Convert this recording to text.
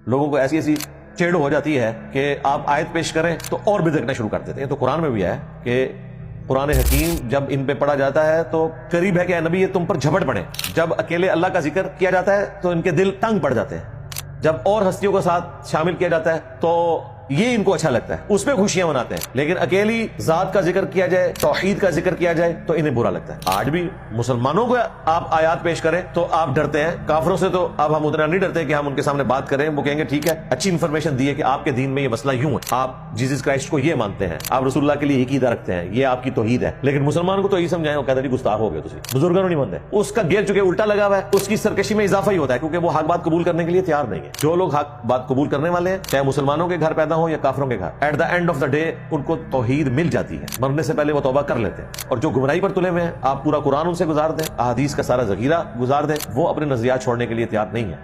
لوگوں کو ایسی ایسی چیڑ ہو جاتی ہے کہ آپ آیت پیش کریں تو اور بدکنا شروع کر دیتے ہیں. تو قرآن میں بھی ہے کہ قرآن حکیم جب ان پہ پڑھا جاتا ہے تو قریب ہے کہ اے نبی یہ تم پر جھپٹ پڑے. جب اکیلے اللہ کا ذکر کیا جاتا ہے تو ان کے دل تنگ پڑ جاتے ہیں. جب اور ہستیوں کے ساتھ شامل کیا جاتا ہے تو یہ ان کو اچھا لگتا ہے, اس پہ خوشیاں مناتے ہیں. لیکن اکیلی ذات کا ذکر کیا جائے, توحید کا ذکر کیا جائے تو انہیں برا لگتا ہے. آج بھی مسلمانوں کو آپ آیات پیش کریں تو آپ ڈرتے ہیں. کافروں سے تو اب ہم اتنا نہیں ڈرتے کہ ہم ان کے سامنے بات کریں. وہ کہیں گے ٹھیک ہے, اچھی انفارمیشن دی ہے کہ آپ کے دین میں یہ مسئلہ یوں ہے, آپ جیسس کرائسٹ کو یہ مانتے ہیں, آپ رسول اللہ کے لیے عقیدہ رکھتے ہیں, یہ آپ کی توحید ہے. لیکن مسلمان کو تو یہ سمجھائیں, وہ کہتے ہیں گستاخ ہو گئے تسی, بزرگوں نہیں مانتے. اس کا گیئر چونکہ الٹا لگا ہوا ہے, اس کی سرکشی میں اضافہ ہی ہوتا ہے کیونکہ وہ حق بات قبول کرنے کے لیے تیار نہیں ہے. جو لوگ حق بات قبول کرنے والے ہیں, چاہے مسلمانوں کے گھر پیدا ہوں یا کافروں کے گھر, at the end of the day ان کو توحید مل جاتی ہے. مرنے سے پہلے وہ توبہ کر لیتے ہیں. اور جو گمراہی پر تلے ہوئے ہیں, آپ پورا قرآن ان سے گزار دیں, احادیث کا سارا ذخیرہ گزار دیں, وہ اپنے نظریات چھوڑنے کے لیے تیار نہیں ہے.